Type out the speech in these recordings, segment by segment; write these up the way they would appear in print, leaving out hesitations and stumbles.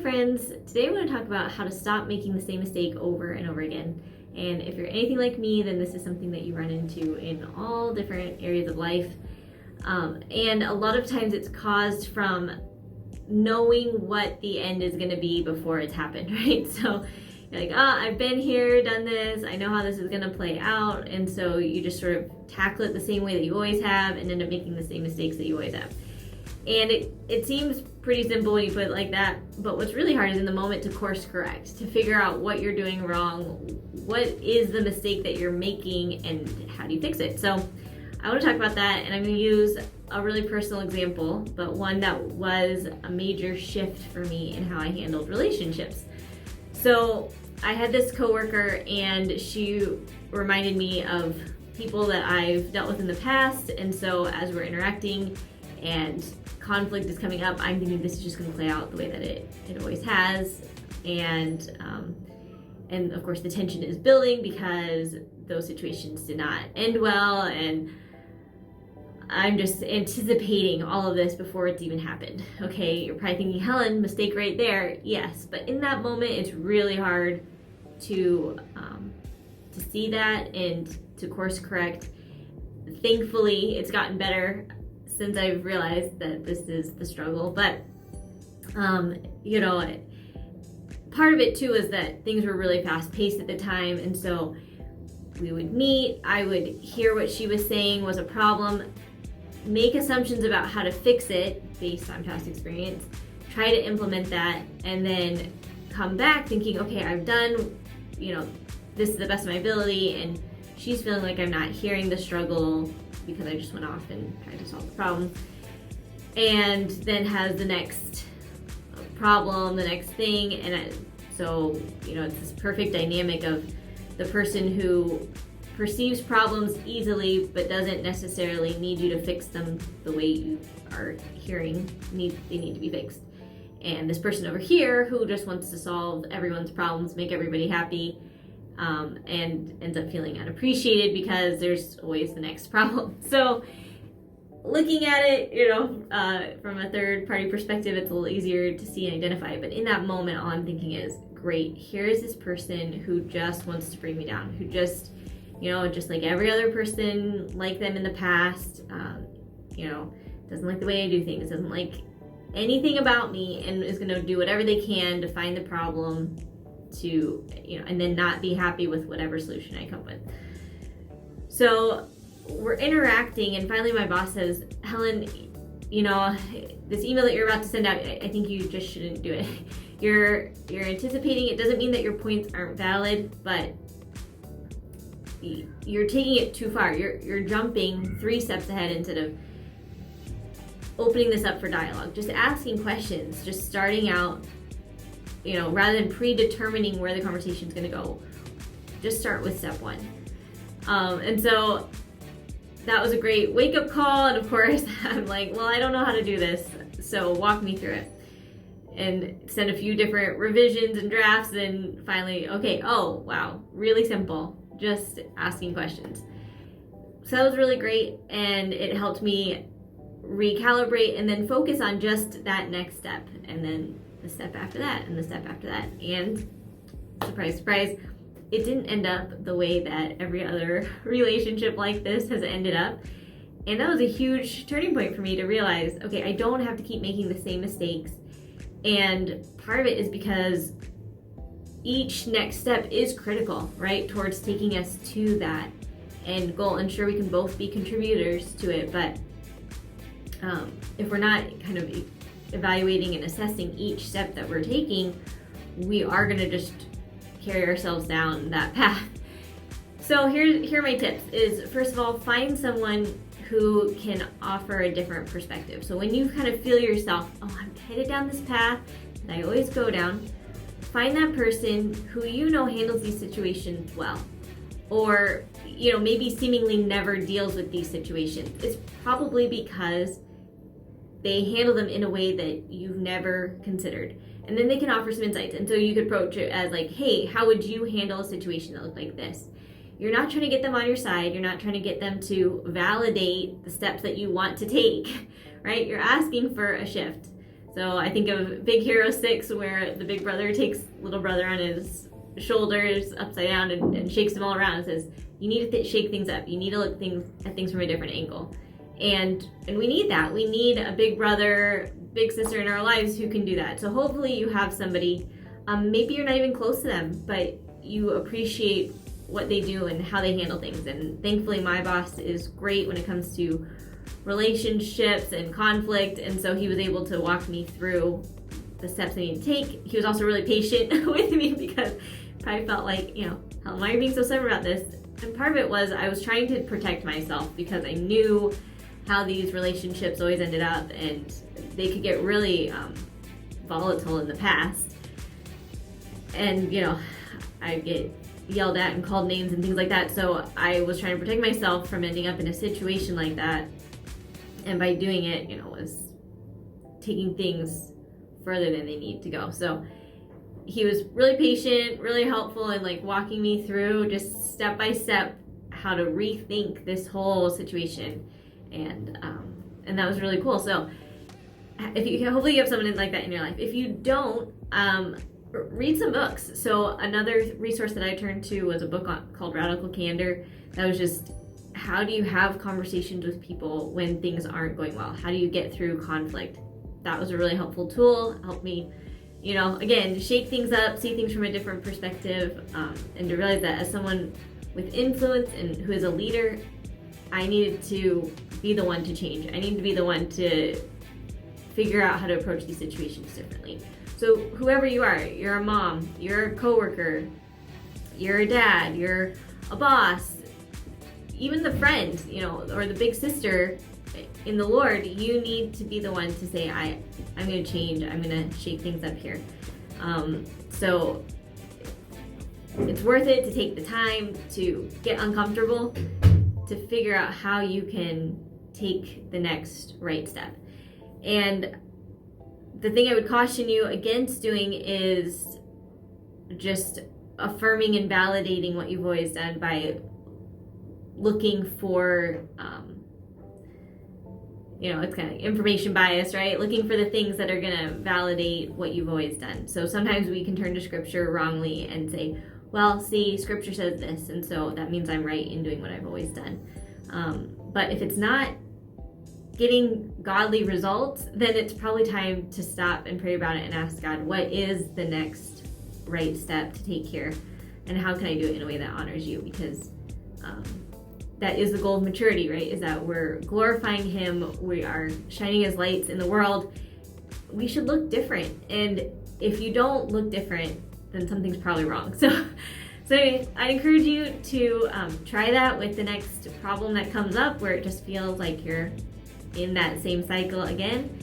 friends, today I want to talk about how to stop making the same mistake over and over again. And if you're anything like me, then this is something that you run into in all different areas of life. And a lot of times it's caused from knowing what the end is going to be before it's happened, right? So you're like, I've been here, done this, I know how this is going to play out. And so you just sort of tackle it the same way that you always have and end up making the same mistakes that you always have. And it seems pretty simple when you put it like that, but what's really hard is in the moment to course correct, to figure out what you're doing wrong, what is the mistake that you're making, and how do you fix it. So I want to talk about that, and I'm going to use a really personal example, but one that was a major shift for me in how I handled relationships. So I had this coworker, and she reminded me of people that I've dealt with in the past, and so as we're interacting and conflict is coming up, I'm thinking this is just going to play out the way that it always has, and of course the tension is building because those situations did not end well, and I'm just anticipating all of this before it's even happened. Okay, you're probably thinking, Helen, mistake right there. Yes, but in that moment, it's really hard to see that and to course correct. Thankfully, it's gotten better since I've realized that this is the struggle. But part of it too is that things were really fast paced at the time, and so we would meet, I would hear what she was saying was a problem, make assumptions about how to fix it based on past experience, try to implement that, and then come back thinking, okay, I've done, this is the best of my ability, and she's feeling like I'm not hearing the struggle because I just went off and tried to solve the problem, and then has the next problem, the next thing, and so it's this perfect dynamic of the person who perceives problems easily but doesn't necessarily need you to fix them the way you are hearing they need to be fixed, and this person over here who just wants to solve everyone's problems, make everybody happy, and ends up feeling unappreciated because there's always the next problem. So looking at it, from a third party perspective, it's a little easier to see and identify. But in that moment, all I'm thinking is, great, here is this person who just wants to bring me down, who just, just like every other person like them in the past, doesn't like the way I do things, doesn't like anything about me, and is going to do whatever they can to find the problem to, and then not be happy with whatever solution I come with. So we're interacting, and finally my boss says, Helen, this email that you're about to send out, I think you just shouldn't do it. You're anticipating, it doesn't mean that your points aren't valid, but you're taking it too far. You're jumping 3 steps ahead instead of opening this up for dialogue, just asking questions, just starting out, rather than predetermining where the conversation is going to go. Just start with step 1. And so that was a great wake-up call, and of course I'm like, well, I don't know how to do this, so walk me through it. And send a few different revisions and drafts, and finally, okay, oh, wow, really simple, just asking questions. So that was really great, and it helped me recalibrate and then focus on just that next step, and then the step after that, and the step after that. And surprise, surprise, it didn't end up the way that every other relationship like this has ended up. And that was a huge turning point for me to realize, okay, I don't have to keep making the same mistakes. And part of it is because each next step is critical, right, towards taking us to that end goal. And sure, we can both be contributors to it, but if we're not kind of evaluating and assessing each step that we're taking, we are going to just carry ourselves down that path. So here are my tips is, first of all, find someone who can offer a different perspective. So when you kind of feel yourself, I'm headed down this path that I always go down, find that person who handles these situations well, or maybe seemingly never deals with these situations. It's probably because they handle them in a way that you've never considered. And then they can offer some insights. And so you could approach it as like, hey, how would you handle a situation that looked like this? You're not trying to get them on your side. You're not trying to get them to validate the steps that you want to take, right? You're asking for a shift. So I think of Big Hero 6, where the big brother takes little brother on his shoulders upside down and shakes him all around and says, you need to shake things up. You need to look at things from a different angle. And we need that. We need a big brother, big sister in our lives who can do that. So hopefully you have somebody, maybe you're not even close to them, but you appreciate what they do and how they handle things. And thankfully my boss is great when it comes to relationships and conflict, and so he was able to walk me through the steps I need to take. He was also really patient with me because I probably felt like, how am I being so stubborn about this? And part of it was I was trying to protect myself because I knew how these relationships always ended up, and they could get really volatile in the past. And I get yelled at and called names and things like that, so I was trying to protect myself from ending up in a situation like that. And by doing it, was taking things further than they need to go. So he was really patient, really helpful, and walking me through just step by step how to rethink this whole situation, and that was really cool. So if you hopefully you have someone like that in your life. If you don't, read some books. So another resource that I turned to was a book called Radical Candor. That was just, how do you have conversations with people when things aren't going well? How do you get through conflict? That was a really helpful tool. Helped me, again, shake things up, see things from a different perspective, and to realize that as someone with influence and who is a leader, I needed to be the one to change. I needed to be the one to figure out how to approach these situations differently. So whoever you are, you're a mom, you're a coworker, you're a dad, you're a boss, even the friend, or the big sister in the Lord, you need to be the one to say, I'm going to change. I'm going to shake things up here. So it's worth it to take the time to get uncomfortable, to figure out how you can take the next right step. And the thing I would caution you against doing is just affirming and validating what you've always done by looking for, it's kind of information bias, right? Looking for the things that are going to validate what you've always done. So sometimes we can turn to scripture wrongly and say, well, see, scripture says this, and so that means I'm right in doing what I've always done. But if it's not getting godly results, then it's probably time to stop and pray about it and ask God, what is the next right step to take here? And how can I do it in a way that honors you? Because that is the goal of maturity, right? Is that we're glorifying Him. We are shining as lights in the world. We should look different. And if you don't look different, then something's probably wrong. So anyway, I'd encourage you to try that with the next problem that comes up where it just feels like you're in that same cycle again.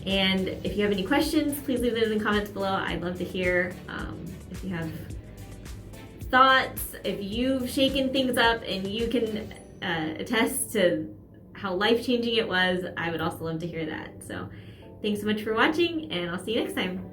And if you have any questions, please leave them in the comments below. I'd love to hear if you have thoughts, if you've shaken things up and you can attest to how life-changing it was. I would also love to hear that. So thanks so much for watching, and I'll see you next time.